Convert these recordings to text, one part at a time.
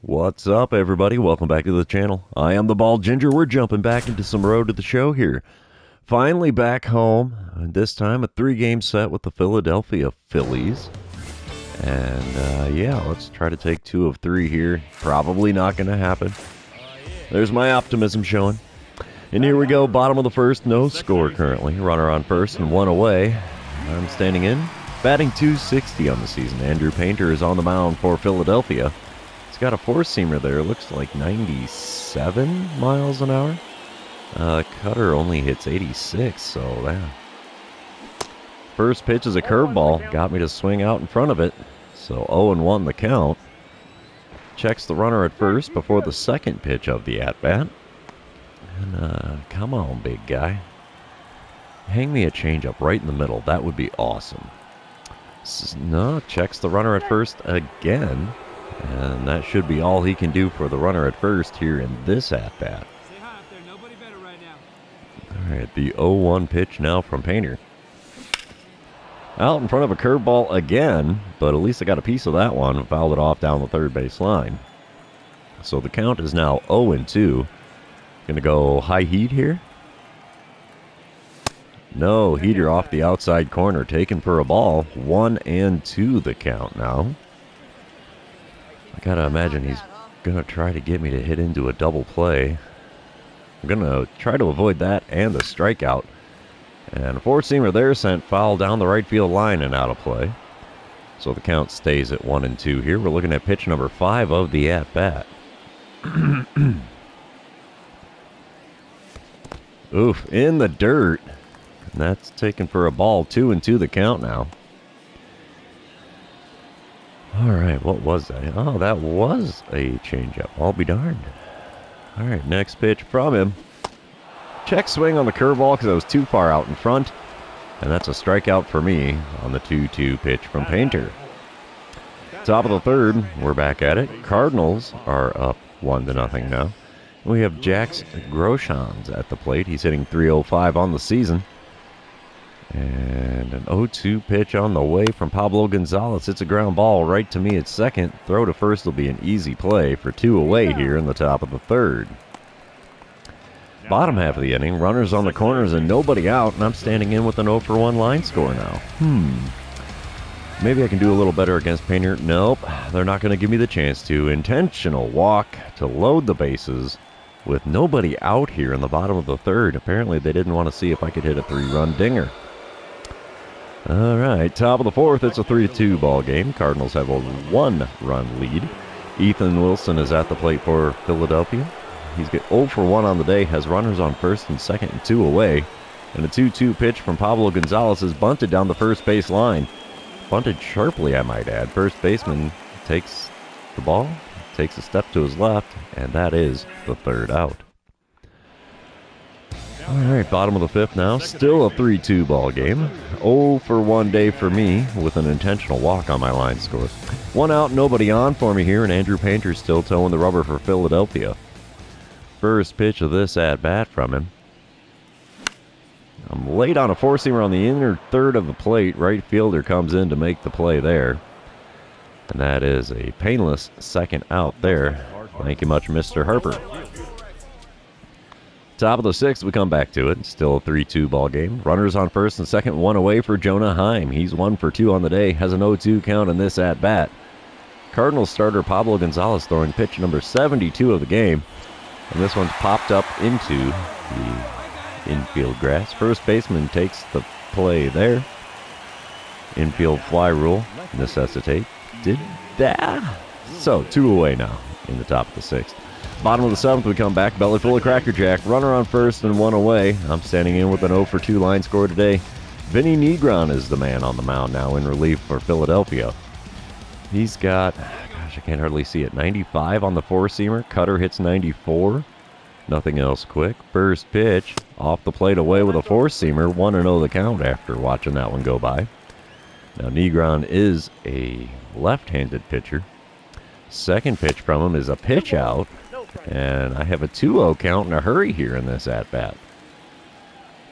What's up, everybody? Welcome back to the channel. I am the Bald Ginger. We're jumping back into some road to the show here. Finally back home, and this time a 3-game set with the Philadelphia Phillies. And yeah, let's try to take 2 of 3 here. Probably not going to happen. There's my optimism showing. And here we go, bottom of the first, no score currently. Runner on first and 1 away. I'm standing in, batting .260 on the season. Andrew Painter is on the mound for Philadelphia. Got a 4-seamer there. Looks like 97 miles an hour. Cutter only hits 86, so yeah. First pitch is a curveball. Got me to swing out in front of it. So 0-1 the count. Checks the runner at first before the second pitch of the at-bat. And come on, big guy. Hang me a changeup right in the middle. That would be awesome. No, checks the runner at first again. And that should be all he can do for the runner at first here in this at-bat. All right, the 0-1 pitch now from Painter. Out in front of a curveball again, but at least I got a piece of that one and fouled it off down the third base line. So the count is now 0-2. Going to go high heat here. No, heater off the outside corner, taken for a ball. 1-2 the count now. I gotta imagine he's gonna try to get me to hit into a double play. I'm gonna try to avoid that and the strikeout. And a 4-seamer there sent foul down the right field line and out of play. So the count stays at 1-2 here. We're looking at pitch number 5 of the at-bat. Oof, in the dirt. And that's taken for a ball. 2-2 the count now. Alright, what was that? Oh, that was a changeup. I'll be darned. Alright, next pitch from him. Check swing on the curveball because I was too far out in front. And that's a strikeout for me on the 2-2 pitch from Painter. Top of the third, we're back at it. Cardinals are up 1-0 now. We have Jax Groshans at the plate. He's hitting .305 on the season. And an 0-2 pitch on the way from Pablo Gonzalez. It's a ground ball right to me at second. Throw to first will be an easy play for 2 away here in the top of the third. Bottom half of the inning, runners on the corners and nobody out, and I'm standing in with an 0-1 line score now. Maybe I can do a little better against Painter. Nope, they're not going to give me the chance to. Intentional walk to load the bases with nobody out here in the bottom of the third. Apparently they didn't want to see if I could hit a 3-run dinger. All right, top of the fourth, it's a 3-2 ball game. Cardinals have a 1-run lead. Ethan Wilson is at the plate for Philadelphia. He's got 0-1 on the day, has runners on first and second and 2 away. And a 2-2 pitch from Pablo Gonzalez is bunted down the first base line. Bunted sharply, I might add. First baseman takes the ball, takes a step to his left, and that is the third out. All right, bottom of the fifth now. Still a 3-2 ball game. 0-1 day for me with an intentional walk on my line score. 1 out, nobody on for me here, and Andrew Painter still towing the rubber for Philadelphia. First pitch of this at-bat from him. I'm late on a 4-seamer on the inner third of the plate. Right fielder comes in to make the play there. And that is a painless second out there. Thank you much, Mr. Harper. Top of the sixth, we come back to it. Still a 3-2 ball game. Runners on first and second, 1 away for Jonah Heim. He's 1-2 on the day, has an 0-2 count in this at-bat. Cardinals starter Pablo Gonzalez throwing pitch number 72 of the game. And this one's popped up into the infield grass. First baseman takes the play there. Infield fly rule necessitate. Did that? So 2 away now in the top of the sixth. Bottom of the seventh, we come back, belly full of Cracker Jack. Runner on first and 1 away. I'm standing in with an 0-2 line score today. Vinny Negron is the man on the mound now in relief for Philadelphia. He's got, gosh, I can't hardly see it, 95 on the 4-seamer. Cutter hits 94. Nothing else quick. First pitch, off the plate away with a 4-seamer. 1-0 the count after watching that one go by. Now, Negron is a left-handed pitcher. Second pitch from him is a pitch out. And I have a 2-0 count in a hurry here in this at-bat.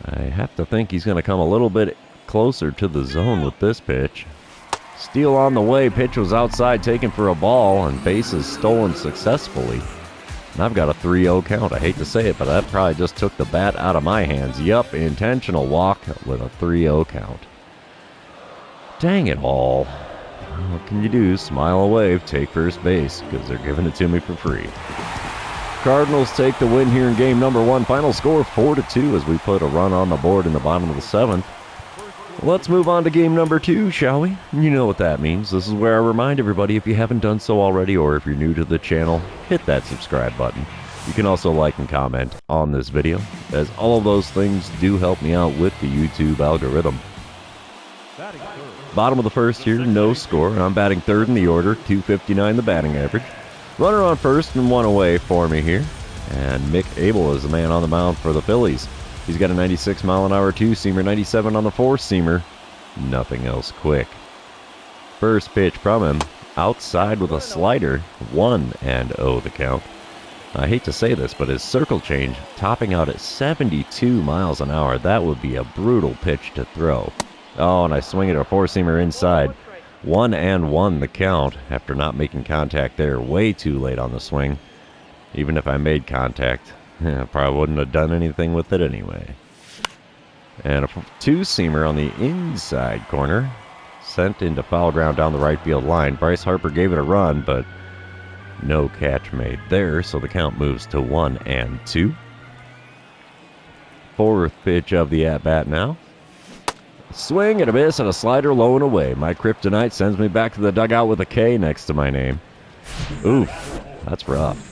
I have to think he's going to come a little bit closer to the zone with this pitch. Steal on the way. Pitch was outside, taken for a ball, and bases stolen successfully. And I've got a 3-0 count. I hate to say it, but that probably just took the bat out of my hands. Yup, intentional walk with a 3-0 count. Dang it all. What can you do? Smile or wave, take first base, because they're giving it to me for free. Cardinals take the win here in game number 1. Final score 4-2 as we put a run on the board in the bottom of the 7th. Let's move on to game number 2, shall we? You know what that means. This is where I remind everybody, if you haven't done so already, or if you're new to the channel, hit that subscribe button. You can also like and comment on this video, as all of those things do help me out with the YouTube algorithm. Bottom of the first here, no score. I'm batting third in the order, 259 the batting average. Runner on first and one away for me here. And Mick Abel is the man on the mound for the Phillies. He's got a 96-mile-an-hour two-seamer, 97 on the four-seamer. Nothing else quick. First pitch from him, outside with a slider, 1-0 the count. I hate to say this, but his circle change, topping out at 72 miles an hour, that would be a brutal pitch to throw. Oh, and I swing it a four-seamer inside. 1-1 the count after not making contact there. Way too late on the swing. Even if I made contact, I probably wouldn't have done anything with it anyway. And a two-seamer on the inside corner. Sent into foul ground down the right field line. Bryce Harper gave it a run, but no catch made there, so the count moves to 1-2. Fourth pitch of the at-bat now. Swing and a miss and a slider low and away. My kryptonite sends me back to the dugout with a K next to my name. Oof, that's rough.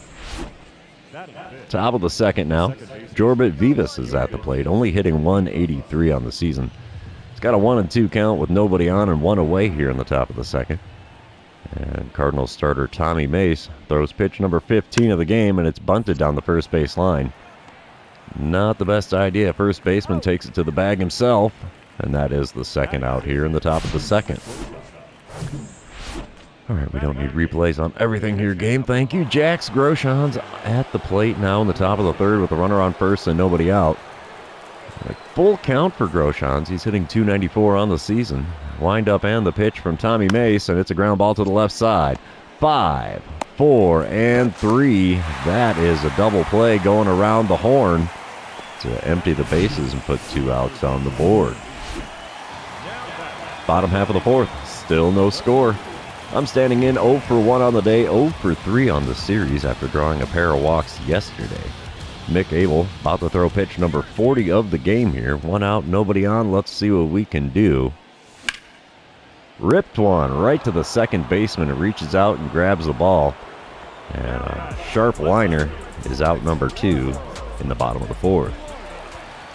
Top of the second now. Jorbit Vivas is at the plate, only hitting 183 on the season. It's got a 1-2 count with nobody on and one away here in the top of the second. And Cardinals starter Tommy Mace throws pitch number 15 of the game, and it's bunted down the first base line. Not the best idea. First baseman takes it to the bag himself. And that is the second out here in the top of the second. All right, we don't need replays on everything here, game. Thank you. Jax Groshans at the plate now in the top of the third with a runner on first and nobody out. Like full count for Groshans. He's hitting 294 on the season. Wind up and the pitch from Tommy Mace, and it's a ground ball to the left side. 5, 4, and 3. That is a double play going around the horn to empty the bases and put 2 outs on the board. Bottom half of the fourth, still no score. I'm standing in 0 for 1 on the day, 0 for 3 on the series after drawing a pair of walks yesterday. Mick Abel about to throw pitch number 40 of the game here. 1 out, nobody on. Let's see what we can do. Ripped one right to the second baseman. It reaches out and grabs the ball. And a sharp liner is out number 2 in the bottom of the fourth.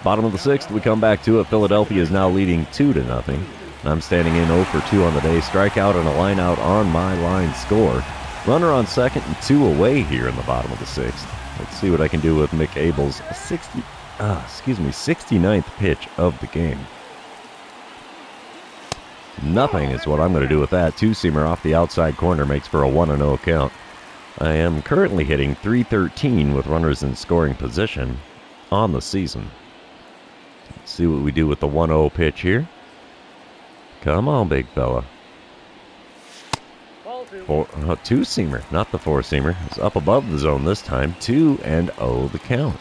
Bottom of the sixth, we come back to it. Philadelphia is now leading 2-0. I'm standing in 0 for 2 on the day. Strikeout and a line out on my line score. Runner on second and 2 away here in the bottom of the sixth. Let's see what I can do with Mick Abel's 69th pitch of the game. Nothing is what I'm going to do with that. Two-seamer off the outside corner makes for a 1-0 count. I am currently hitting .313 with runners in scoring position on the season. Let's see what we do with the 1-0 pitch here. Come on, big fella. Two-seamer, not the four-seamer. It's up above the zone this time. 2-0 the count.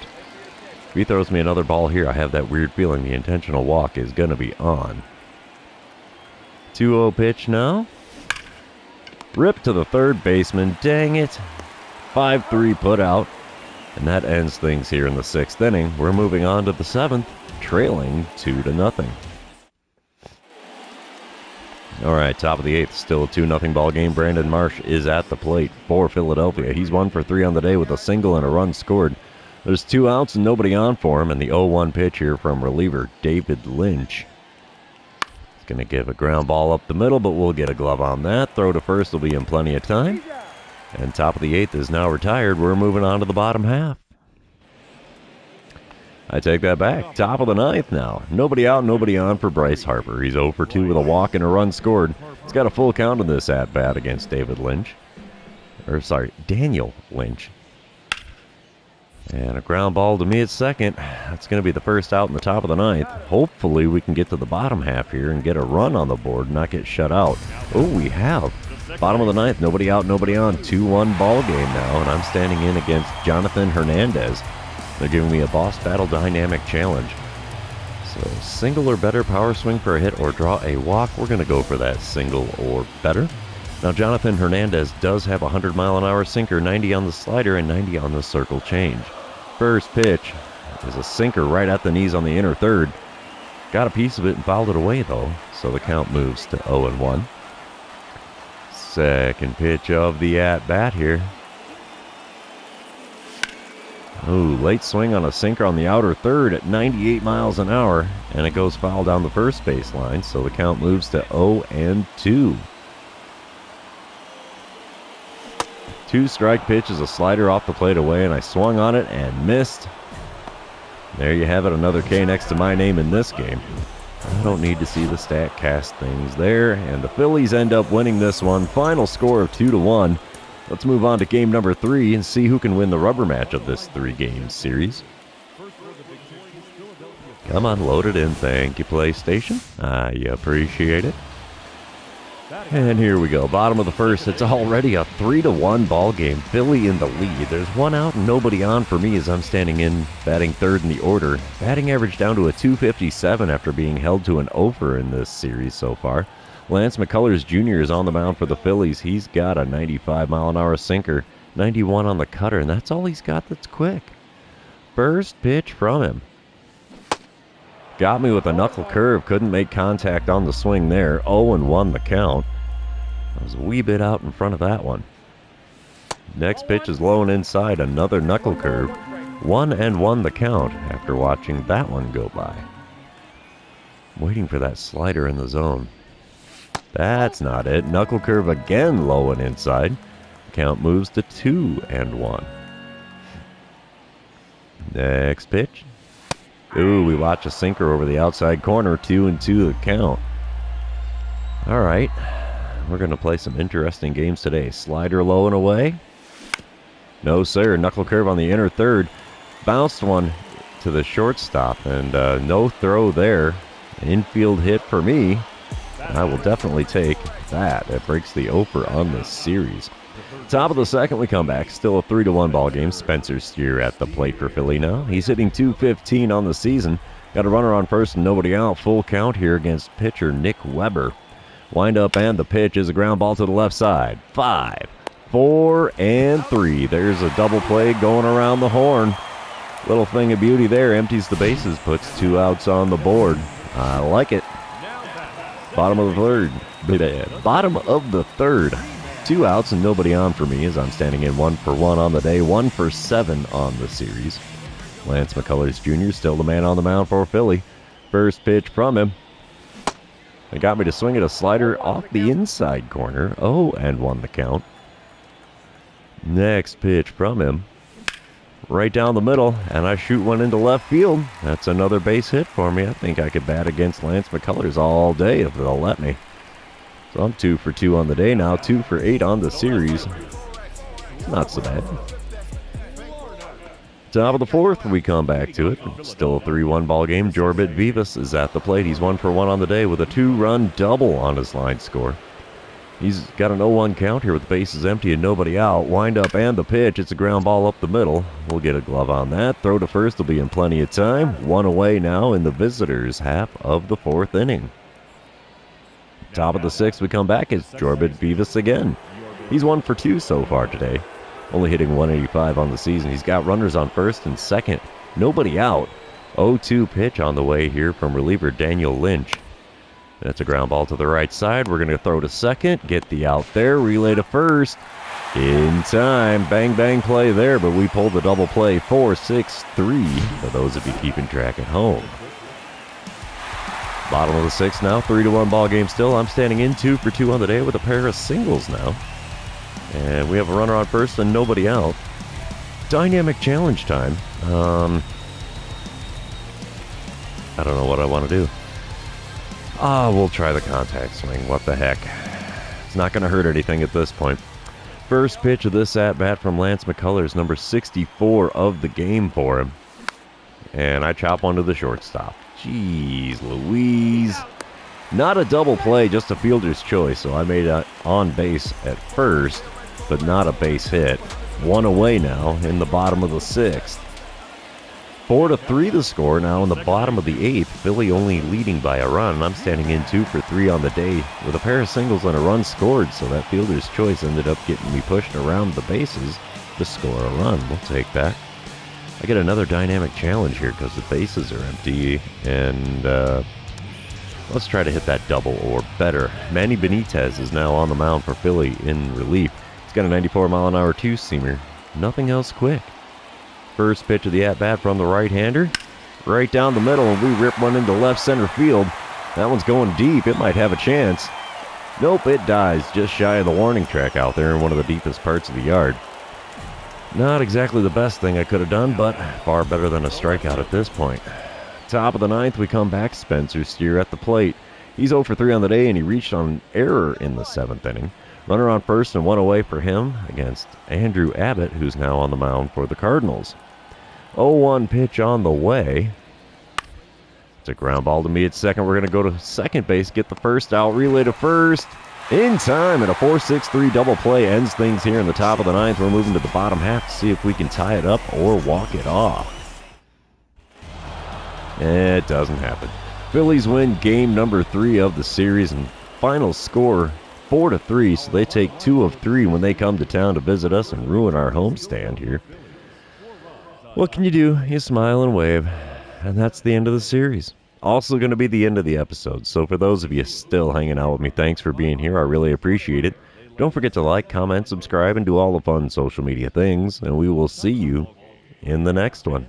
If he throws me another ball here, I have that weird feeling the intentional walk is going to be on. 2-0 pitch now. Rip to the third baseman. Dang it. 5-3 put out. And that ends things here in the sixth inning. We're moving on to the seventh, trailing 2-0. All right, top of the eighth, still a 2-0 ball game. Brandon Marsh is at the plate for Philadelphia. He's 1 for 3 on the day with a single and a run scored. There's 2 outs and nobody on for him, and the 0-1 pitch here from reliever David Lynch. He's going to give a ground ball up the middle, but we'll get a glove on that. Throw to first will be in plenty of time. And top of the eighth is now retired. We're moving on to the bottom half. I take that back. Top of the ninth now. Nobody out, nobody on for Bryce Harper. He's 0 for 2 with a walk and a run scored. He's got a full count in this at-bat against Daniel Lynch. And a ground ball to me at second. That's going to be the first out in the top of the ninth. Hopefully we can get to the bottom half here and get a run on the board and not get shut out. Oh, we have. Bottom of the ninth, nobody out, nobody on. 2-1 ball game now, and I'm standing in against Jonathan Hernandez. They're giving me a boss battle dynamic challenge. So single or better, power swing for a hit, or draw a walk. We're going to go for that single or better. Now, Jonathan Hernandez does have a 100-mile-an-hour sinker, 90 on the slider, and 90 on the circle change. First pitch is a sinker right at the knees on the inner third. Got a piece of it and fouled it away, though, so the count moves to 0-1. Second pitch of the at-bat here. Ooh, late swing on a sinker on the outer third at 98 miles an hour, and it goes foul down the first base line, so the count moves to 0-2. Two-strike pitch is a slider off the plate away, and I swung on it and missed. There you have it, another K next to my name in this game. I don't need to see the StatCast things there, and the Phillies end up winning this one. Final score of 2-1. Let's move on to game number 3 and see who can win the rubber match of this 3-game series. Come on, load it in. Thank you, PlayStation. I appreciate it. And here we go. Bottom of the first. It's already a 3-1 ball game. Philly in the lead. There's one out and nobody on for me as I'm standing in, batting third in the order. Batting average down to a 257 after being held to an over in this series so far. Lance McCullers Jr. is on the mound for the Phillies. He's got a 95-mile-an-hour sinker, 91 on the cutter, and that's all he's got that's quick. First pitch from him. Got me with a knuckle curve. Couldn't make contact on the swing there. 0-1 the count. I was a wee bit out in front of that one. Next pitch is low and inside. Another knuckle curve. 1-1 the count after watching that one go by. Waiting for that slider in the zone. That's not it. Knuckle curve again, low and inside. Count moves to 2-1. Next pitch. Ooh, we watch a sinker over the outside corner. 2-2 the count. All right. We're going to play some interesting games today. Slider low and away. No, sir. Knuckle curve on the inner third. Bounced one to the shortstop, and no throw there. An infield hit for me. I will definitely take that. It breaks the over on this series. Top of the second, we come back. Still a 3-1 ball game. Spencer Steer at the plate for Philly now. He's hitting .215 on the season. Got a runner on first and nobody out. Full count here against pitcher Nick Weber. Wind up and the pitch is a ground ball to the left side. 5, 4, and 3. There's a double play going around the horn. Little thing of beauty there. Empties the bases. Puts 2 outs on the board. I like it. Bottom of the third. Bottom of the third. 2 outs and nobody on for me as I'm standing in 1 for 1 on the day, 1 for 7 on the series. Lance McCullers Jr. still the man on the mound for Philly. First pitch from him. It got me to swing at a slider off the inside corner. 0-1 the count. Next pitch from him. Right down the middle, and I shoot one into left field. That's another base hit for me. I think I could bat against Lance McCullers all day if they'll let me. So I'm 2 for 2 on the day now, 2 for 8 on the series. Not so bad. Top of the fourth, we come back to it. Still a 3-1 ball game. Jorbit Vivas is at the plate. He's 1 for 1 on the day with a 2-run double on his line score. He's got an 0-1 count here with the bases empty and nobody out. Wind up and the pitch. It's a ground ball up the middle. We'll get a glove on that. Throw to first will be in plenty of time. 1 away now in the visitors' half of the 4th inning. Top of the 6th, we come back. It's Jorbit Vivas again. He's 1 for 2 so far today. Only hitting 185 on the season. He's got runners on first and second. Nobody out. 0-2 pitch on the way here from reliever Daniel Lynch. That's a ground ball to the right side. We're going to throw to second. Get the out there. Relay to first. In time. Bang, bang play there, but we pulled the double play. 4-6-3 for those of you keeping track at home. Bottom of the 6th now. 3-1 ball game still. I'm standing in 2 for 2 on the day with a pair of singles now. And we have a runner on first and nobody out. Dynamic challenge time. I don't know what I want to do. We'll try the contact swing. What the heck. It's not going to hurt anything at this point. First pitch of this at-bat from Lance McCullers, number 64 of the game for him. And I chop onto the shortstop. Jeez Louise. Not a double play, just a fielder's choice, so I made it on base at first, but not a base hit. One away now in the bottom of the sixth. 4-3 the score now in the bottom of the eighth. Philly only leading by a run. I'm standing in 2 for 3 on the day with a pair of singles and a run scored, so that fielder's choice ended up getting me pushed around the bases to score a run. We'll take that. I get another dynamic challenge here because the bases are empty, and let's try to hit that double or better. Manny Benitez is now on the mound for Philly in relief. He's got a 94-mile-an-hour two-seamer. Nothing else quick. First pitch of the at-bat from the right-hander. Right down the middle, and we rip one into left center field. That one's going deep. It might have a chance. Nope, it dies just shy of the warning track out there in one of the deepest parts of the yard. Not exactly the best thing I could have done, but far better than a strikeout at this point. Top of the ninth, we come back. Spencer Steer at the plate. He's 0 for 3 on the day, and he reached on an error in the 7th inning. Runner on first and one away for him against Andrew Abbott, who's now on the mound for the Cardinals. 0-1 pitch on the way. It's a ground ball to me at second. We're going to go to second base, get the first out, relay to first. In time, and a 4-6-3 double play ends things here in the top of the ninth. We're moving to the bottom half to see if we can tie it up or walk it off. It doesn't happen. Phillies win game number 3 of the series, and final score 4-3, so they take 2 of 3 when they come to town to visit us and ruin our homestand here. What can you do? You smile and wave, and that's the end of the series. Also going to be the end of the episode, so for those of you still hanging out with me, thanks for being here. I really appreciate it. Don't forget to like, comment, subscribe, and do all the fun social media things, and we will see you in the next one.